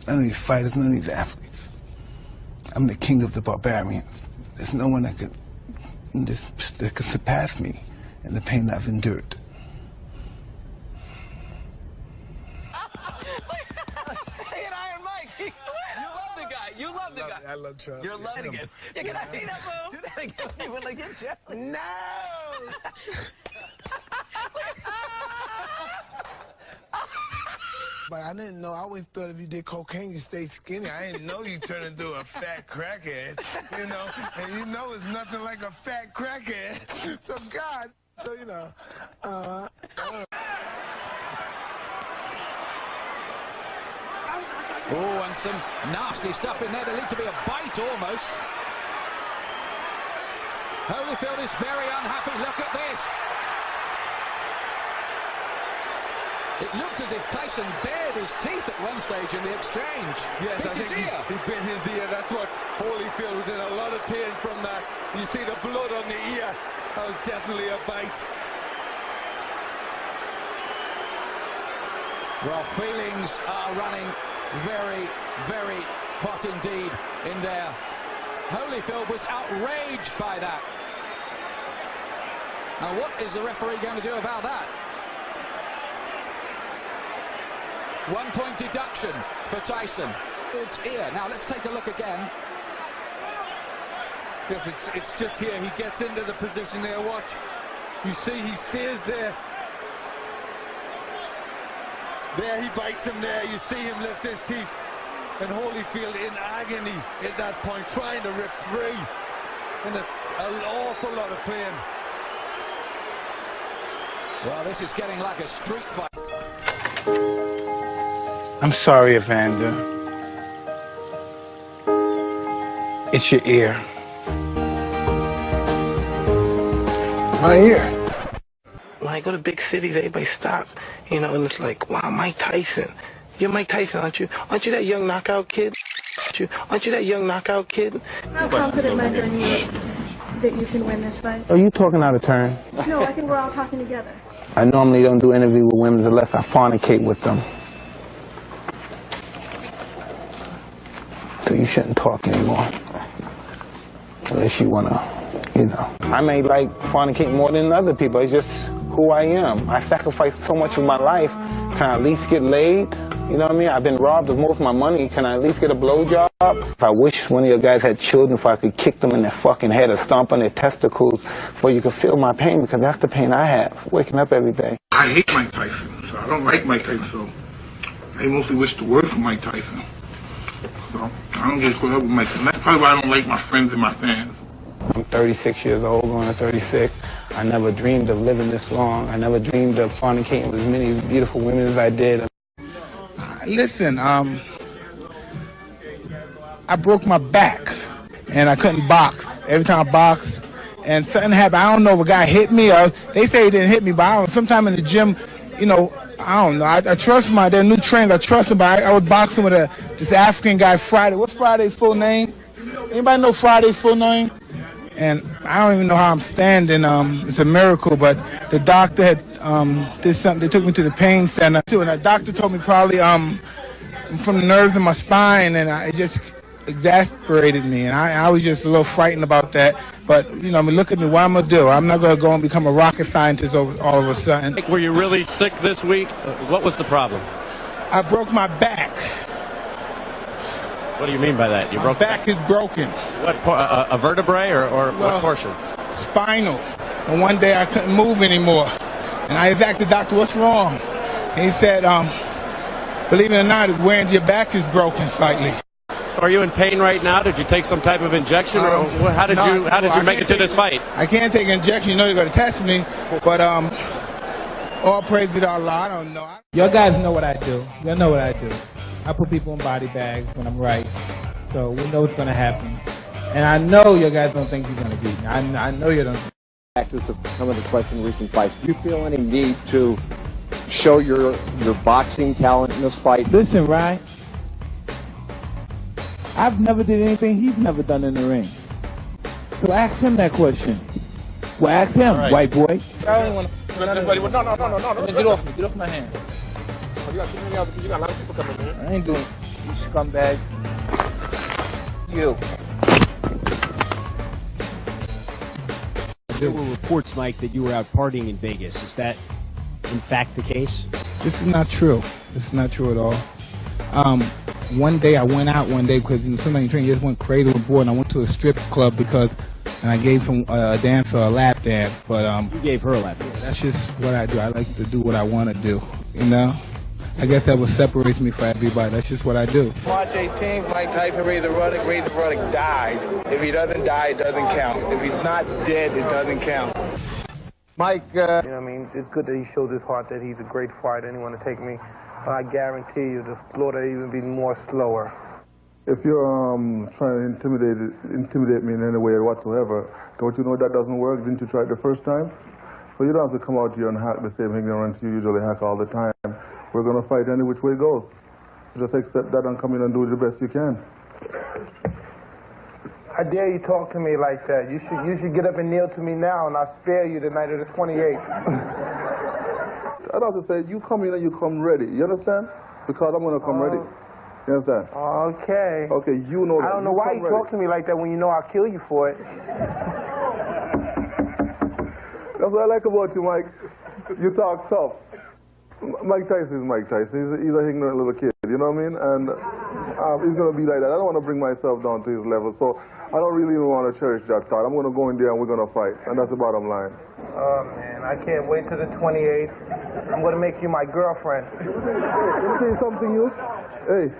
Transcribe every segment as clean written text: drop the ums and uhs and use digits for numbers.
None of these fighters, none of these athletes. I'm the king of the barbarians. There's no one that could surpass me in the pain I've endured. Hey, and Iron Mike, you love the guy. You love the guy. I love Trump. You're loving it. Yeah, can I see that move? Do that again. You would like it, Jeff? No! But I didn't know. I always thought if you did cocaine, you stayed skinny. I didn't know you turned into a fat crackhead, you know? And you know it's nothing like a fat crackhead. So, God, so, you know, Oh, and some nasty stuff in there. There needs to be a bite almost. Holyfield is very unhappy. Look at this. It looked as if Tyson bared his teeth at one stage in the exchange. Yes, Bit I think his ear. he bit his ear. That's what Holyfield was in a lot of pain from that. You see the blood on the ear. That was definitely a bite. Well, feelings are running very, very hot indeed in there. Holyfield was outraged by that. Now, what is the referee going to do about that? 1 point deduction for Tyson. It's ear. Now, let's take a look again. Yes, it's just here. He gets into the position there. Watch. You see he stays there. There he bites him there. You see him lift his teeth. And Holyfield in agony at that point, trying to rip free. And an awful lot of pain. Well, this is getting like a street fight. I'm sorry, Evander. It's your ear. My ear. When I go to big cities, everybody stop, you know, and it's like, wow, Mike Tyson. You're Mike Tyson, aren't you? Aren't you that young knockout kid? Aren't you that young knockout kid? How confident, Mike, are you that you can win this fight? Are you talking out of turn? No, I think we're all talking together. I normally don't do interviews with women unless I fornicate with them. So you shouldn't talk anymore. Unless you want to, you know. I may like fornicate more than other people. It's just who I am. I sacrificed so much of my life. Can I at least get laid? You know what I mean? I've been robbed of most of my money. Can I at least get a blowjob? If I wish one of your guys had children, if I could kick them in their fucking head or stomp on their testicles, for you could feel my pain, because that's the pain I have, waking up every day. I hate Mike Tyson, so I don't like Mike Tyson, so I mostly wish the worst for Mike Tyson. So I don't get caught up with Mike Tyson. That's probably why I don't like my friends and my fans. I'm 36 years old, going to 36. I never dreamed of living this long. I never dreamed of fornicating with as many beautiful women as I did. Listen, I broke my back, and I couldn't box. Every time I boxed, and something happened. I don't know if a guy hit me, or they say he didn't hit me, but I don't know. Sometime in the gym, you know, I don't know. I trust their new trainers. I trust them, but I was boxing with this African guy, Friday. What's Friday's full name? Anybody know Friday's full name? And I don't even know how I'm standing. It's a miracle, but the doctor had did something. They took me to the pain center, too, and the doctor told me probably from the nerves in my spine, and it just exasperated me, and I was just a little frightened about that. But, you know, I mean, look at me, what I'm going to do? I'm not going to go and become a rocket scientist all of a sudden. Were you really sick this week? What was the problem? I broke my back. What do you mean by that? My back is broken. What, a vertebrae or well, what portion? Spinal. And one day I couldn't move anymore. And I asked the doctor, what's wrong? And he said, believe it or not, it's wearing your back is broken slightly. So are you in pain right now? Did you take some type of injection? Or how did you make it to this fight? I can't take an injection. You know you're going to test me. But all praise be to Allah. I don't know. Your guys know what I do. You know what I do. I put people in body bags when I'm right. So we know what's going to happen. And I know you guys don't think you're going to beat me. I know you don't. Back to some of the questions in recent fights. Do you feel any need to show your boxing talent in this fight? Listen, Ryan. I've never did anything he's never done in the ring. So ask him that question. Well, ask him, right. White boy. I don't want to. No. Get off me. Get off my hand. You got a lot of people coming in. I ain't doing. you scumbag. You. There were reports, Mike, that you were out partying in Vegas. Is that, in fact, the case? This is not true. This is not true at all. One day I went out one day because in the swimming training just went crazy with board, and I went to a strip club and I gave some dancer a lap dance. But you gave her a lap dance. That's just what I do. I like to do what I want to do. You know. I guess that what separates me from everybody. That's just what I do. March 18th, Mike Tyson, Razor Ruddock dies. If he doesn't die, it doesn't count. If he's not dead, it doesn't count. Mike, you know what I mean? It's good that he showed his heart that he's a great fighter and he want to take me. But I guarantee you the slaughter even be more slower. If you're trying to intimidate me in any way whatsoever, don't you know that doesn't work? Didn't you try it the first time? So you don't have to come out here and hack the same ignorance you usually hack all the time. We're going to fight any which way it goes. Just accept that and come in and do the best you can. How dare you talk to me like that? You should get up and kneel to me now, and I'll spare you the night of the 28th. I'd also say, you come in and you come ready. You understand? Because I'm going to come ready. You understand? Okay. Okay, you know that. I don't know why you talk to me like that when you know I'll kill you for it. That's what I like about you, Mike. You talk tough. Mike Tyson is Mike Tyson. He's an ignorant little kid, you know what I mean? And he's going to be like that. I don't want to bring myself down to his level, so I don't really even want to cherish that thought. I'm going to go in there and we're going to fight, and that's the bottom line. Oh, man, I can't wait till the 28th. I'm going to make you my girlfriend. Let me tell you something, you. Hey.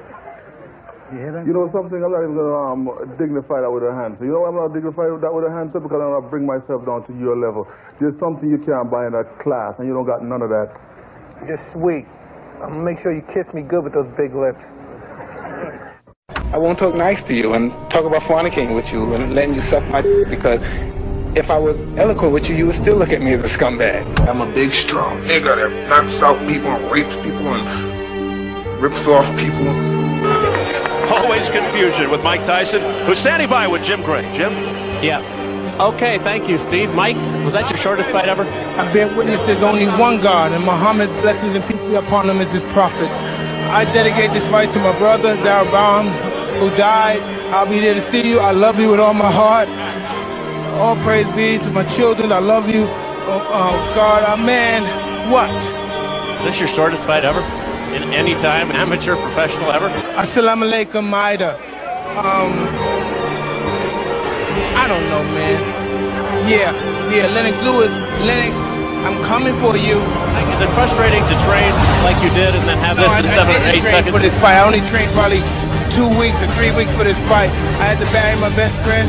You know something? I'm not even going to dignify that with a hand. So you know why I'm not dignify that with a hand? Because I'm going to bring myself down to your level. There's something you can't buy in that class, and you don't got none of that. You're sweet. I'm gonna make sure you kiss me good with those big lips. I won't talk nice to you and talk about fornicating with you and letting you suck my because if I was eloquent with you, you would still look at me as a scumbag. I'm a big, strong nigga that knocks out people and rapes people and rips off people. Always confusion with Mike Tyson, who's standing by with Jim Gray. Jim? Yeah. Okay, thank you, Steve. Mike, was that your shortest fight ever? I bear witness there's only one God, and Muhammad, blessings and peace be upon him, is his prophet. I dedicate this fight to my brother, Darabam, who died. I'll be there to see you. I love you with all my heart. All praise be to my children. I love you. Oh God, amen. What? Is this your shortest fight ever? In any time, amateur, professional, ever? Assalamu alaikum, Maida. I don't know, man. Yeah, Lennox Lewis. Lennox, I'm coming for you. Is it frustrating to train like you did and then have this in 7 or 8 seconds? For this fight. I only trained probably 2 weeks or 3 weeks for this fight. I had to bury my best friend,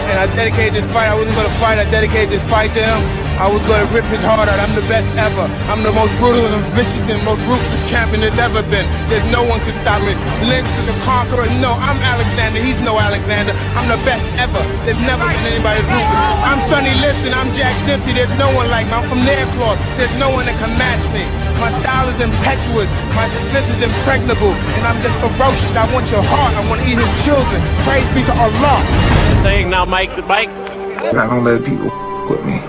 and I dedicated this fight. I wasn't going to fight. I dedicated this fight to him. I was going to rip his heart out. I'm the best ever. I'm the most brutal and vicious and most ruthless champion there's ever been. There's no one can stop me. Lynch is the conqueror. No, I'm Alexander. He's no Alexander. I'm the best ever. There's never been anybody ruthless. I'm Sonny Liston. I'm Jack Dempsey. There's no one like me. I'm from Nairclaw. There's no one that can match me. My style is impetuous. My defense is impregnable. And I'm just ferocious. I want your heart. I want to eat his children. Praise be to Allah. Saying now, Mike. I don't let people with me.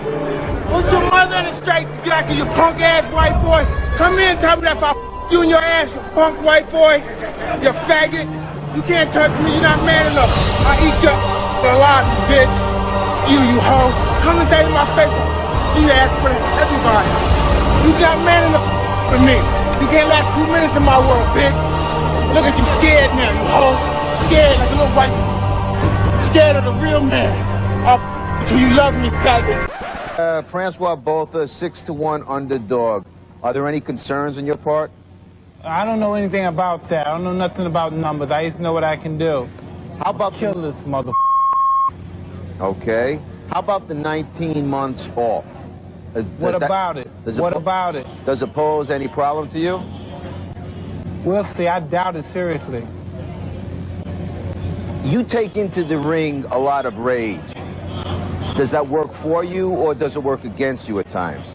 Put your mother in the straight jacket, you punk ass white boy. Come here and tell me that if I you in your ass, you punk white boy, you faggot. You can't touch me, you're not man enough. I eat your alive, you bitch. You hoe. Come and tell me my face. You ass for everybody. You not man enough for me. You can't last 2 minutes in my world, bitch. Look at you scared now, you hoe. Scared like a little white. Scared of the real man. Till you love me, faggot. Francois Botha, 6-1 underdog. Are there any concerns on your part? I don't know anything about that. I don't know nothing about numbers. I just know what I can do. How about kill this mother? Okay. How about the 19 months off? What about it? What about it? Does it pose any problem to you? We'll see. I doubt it seriously. You take into the ring a lot of rage. Does that work for you, or does it work against you at times?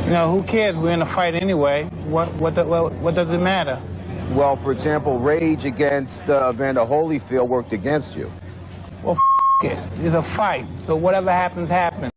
You know, who cares? We're in a fight anyway. What does it matter? Well, for example, rage against Evander Holyfield worked against you. Well, it. It's a fight. So whatever happens, happens.